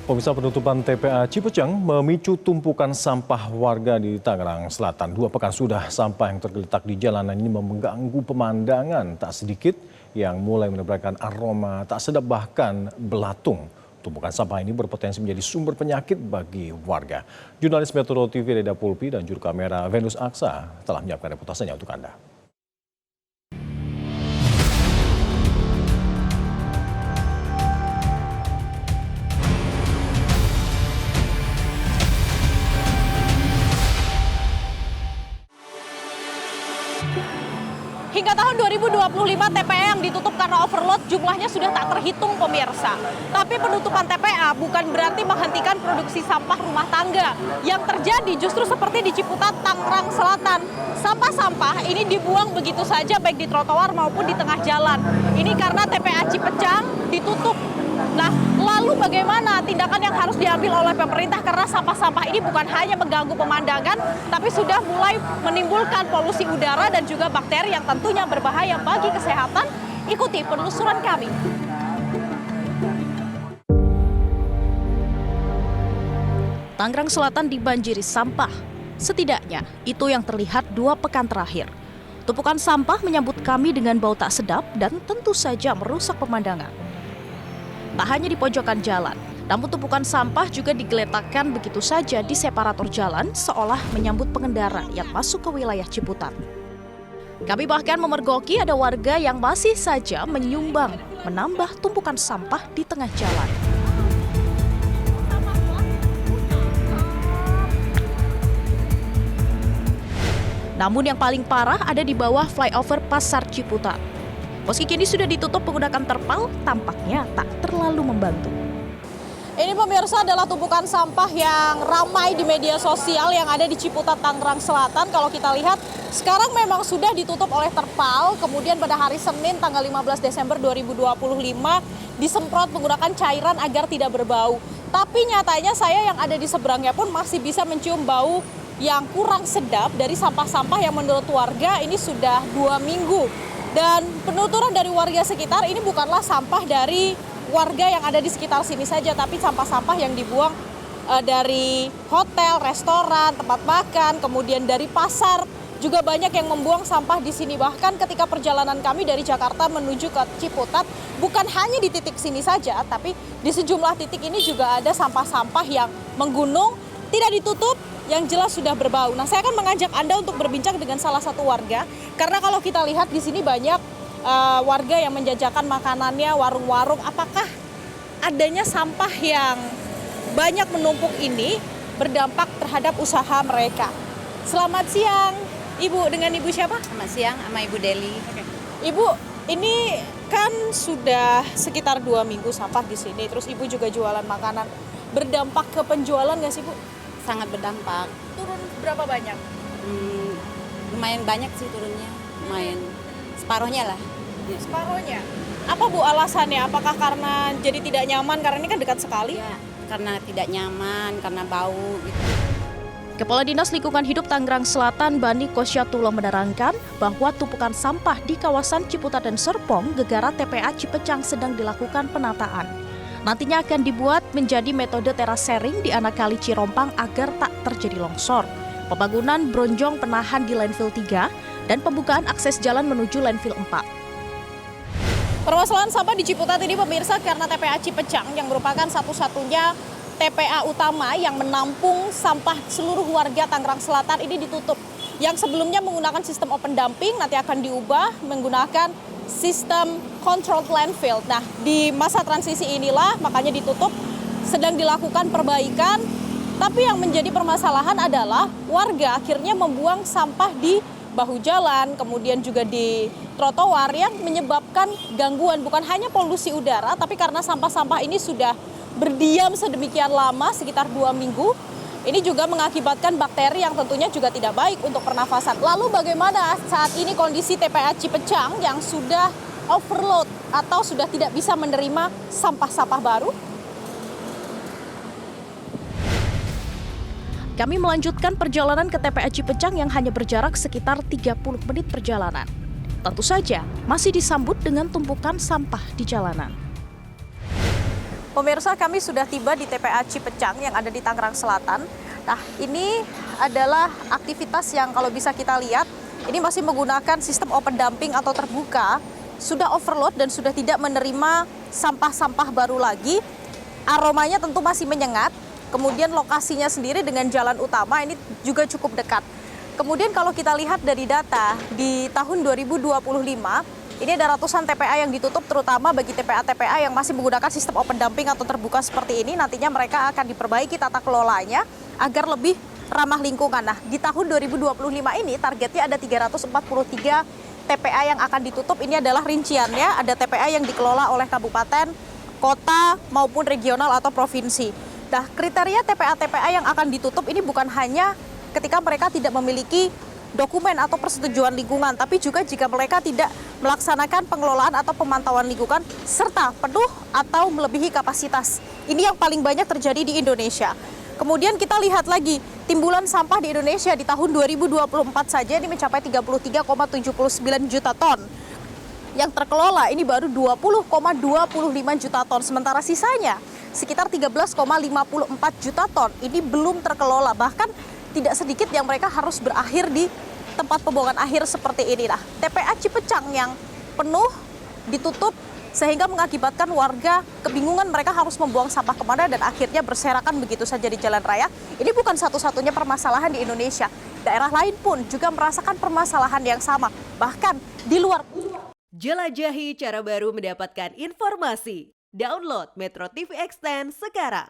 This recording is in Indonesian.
Pemirsa, penutupan TPA Cipecang memicu tumpukan sampah warga di Tangerang Selatan. 2 pekan sudah sampah yang tergeletak di jalanan ini mengganggu pemandangan. Tak sedikit yang mulai menebarkan aroma tak sedap bahkan belatung. Tumpukan sampah ini berpotensi menjadi sumber penyakit bagi warga. Jurnalis Metro TV Reda Pulpi dan juru kamera Venus Aksa telah menyiapkan reportasenya untuk Anda. Hingga tahun 2025 TPA yang ditutup karena overload jumlahnya sudah tak terhitung pemirsa. Tapi penutupan TPA bukan berarti menghentikan produksi sampah rumah tangga. Yang terjadi justru seperti di Ciputat, Tangerang Selatan. Sampah-sampah ini dibuang begitu saja baik di trotoar maupun di tengah jalan. Ini karena TPA Cipecang ditutup. Nah, lalu bagaimana tindakan yang harus diambil oleh pemerintah karena sampah-sampah ini bukan hanya mengganggu pemandangan, tapi sudah mulai menimbulkan polusi udara dan juga bakteri yang tentunya berbahaya bagi kesehatan. Ikuti penelusuran kami. Tangerang Selatan dibanjiri sampah. Setidaknya itu yang terlihat 2 pekan terakhir. Tumpukan sampah menyambut kami dengan bau tak sedap dan tentu saja merusak pemandangan. Tak hanya di pojokan jalan, namun tumpukan sampah juga digeletakkan begitu saja di separator jalan seolah menyambut pengendara yang masuk ke wilayah Ciputat. Kami bahkan memergoki ada warga yang masih saja menyumbang, menambah tumpukan sampah di tengah jalan. Namun yang paling parah ada di bawah flyover Pasar Ciputat. Meski kini sudah ditutup menggunakan terpal, tampaknya tak terlalu membantu. Ini pemirsa adalah tumpukan sampah yang ramai di media sosial yang ada di Ciputat, Tangerang Selatan. Kalau kita lihat, sekarang memang sudah ditutup oleh terpal. Kemudian pada hari Senin tanggal 15 Desember 2025 disemprot menggunakan cairan agar tidak berbau. Tapi nyatanya saya yang ada di seberangnya pun masih bisa mencium bau yang kurang sedap dari sampah-sampah yang menurut warga ini sudah 2 minggu. Dan penuturan dari warga sekitar ini bukanlah sampah dari warga yang ada di sekitar sini saja, tapi sampah-sampah yang dibuang dari hotel, restoran, tempat makan, kemudian dari pasar. Juga banyak yang membuang sampah di sini. Bahkan ketika perjalanan kami dari Jakarta menuju ke Ciputat, bukan hanya di titik sini saja, tapi di sejumlah titik ini juga ada sampah-sampah yang menggunung, tidak ditutup, yang jelas sudah berbau. Nah, saya akan mengajak Anda untuk berbincang dengan salah satu warga, karena kalau kita lihat di sini banyak warga yang menjajakan makanannya, warung-warung. Apakah adanya sampah yang banyak menumpuk ini berdampak terhadap usaha mereka? Selamat siang, Ibu. Dengan Ibu siapa? Selamat siang, sama Ibu Deli. Oke. Ibu, ini kan sudah sekitar 2 minggu sampah di sini, terus Ibu juga jualan makanan. Berdampak ke penjualan nggak sih, Bu? Sangat berdampak. Turun berapa banyak? Lumayan banyak sih turunnya, lumayan separuhnya lah. Separuhnya. Apa Bu alasannya? Apakah karena jadi tidak nyaman karena ini kan dekat sekali? Ya, karena tidak nyaman, karena bau gitu. Kepala Dinas Lingkungan Hidup Tangerang Selatan Bani Kosyatullah menerangkan bahwa tumpukan sampah di kawasan Ciputat dan Serpong gegara TPA Cipecang sedang dilakukan penataan. Nantinya akan dibuat menjadi metode terasering di anak kali Cirompang agar tak terjadi longsor. Pembangunan bronjong penahan di landfill 3 dan pembukaan akses jalan menuju landfill 4. Permasalahan sampah di Ciputat ini pemirsa karena TPA Cipecang yang merupakan satu-satunya TPA utama yang menampung sampah seluruh warga Tangerang Selatan ini ditutup. Yang sebelumnya menggunakan sistem open dumping nanti akan diubah menggunakan sistem controlled landfill. Nah, di masa transisi inilah makanya ditutup, sedang dilakukan perbaikan. Tapi yang menjadi permasalahan adalah warga akhirnya membuang sampah di bahu jalan, kemudian juga di trotoar yang menyebabkan gangguan bukan hanya polusi udara, tapi karena sampah-sampah ini sudah berdiam sedemikian lama, sekitar 2 minggu, ini juga mengakibatkan bakteri yang tentunya juga tidak baik untuk pernafasan. Lalu bagaimana saat ini kondisi TPA Cipecang yang sudah overload atau sudah tidak bisa menerima sampah-sampah baru? Kami melanjutkan perjalanan ke TPA Cipecang yang hanya berjarak sekitar 30 menit perjalanan. Tentu saja masih disambut dengan tumpukan sampah di jalanan. Pemirsa, kami sudah tiba di TPA Cipecang yang ada di Tangerang Selatan. Nah, ini adalah aktivitas yang kalau bisa kita lihat, ini masih menggunakan sistem open dumping atau terbuka, sudah overload dan sudah tidak menerima sampah-sampah baru lagi. Aromanya tentu masih menyengat, kemudian lokasinya sendiri dengan jalan utama ini juga cukup dekat. Kemudian kalau kita lihat dari data, di tahun 2025, ini ada ratusan TPA yang ditutup, terutama bagi TPA-TPA yang masih menggunakan sistem open dumping atau terbuka seperti ini. Nantinya mereka akan diperbaiki tata kelolanya agar lebih ramah lingkungan. Nah, di tahun 2025 ini targetnya ada 343 TPA yang akan ditutup. Ini adalah rinciannya, ada TPA yang dikelola oleh kabupaten, kota, maupun regional atau provinsi. Nah, kriteria TPA-TPA yang akan ditutup ini bukan hanya ketika mereka tidak memiliki dokumen atau persetujuan lingkungan, tapi juga jika mereka tidak melaksanakan pengelolaan atau pemantauan lingkungan serta penuh atau melebihi kapasitas. Ini yang paling banyak terjadi di Indonesia. Kemudian kita lihat lagi, timbulan sampah di Indonesia di tahun 2024 saja ini mencapai 33,79 juta ton. Yang terkelola ini baru 20,25 juta ton, sementara sisanya sekitar 13,54 juta ton ini belum terkelola. Bahkan tidak sedikit yang mereka harus berakhir di tempat pembuangan akhir seperti ini. Nah, TPA Cipecang yang penuh ditutup sehingga mengakibatkan warga kebingungan mereka harus membuang sampah kemana dan akhirnya berserakan begitu saja di jalan raya. Ini bukan satu-satunya permasalahan di Indonesia. Daerah lain pun juga merasakan permasalahan yang sama, bahkan di luar. Jelajahi cara baru mendapatkan informasi. Download Metro TV Extend sekarang.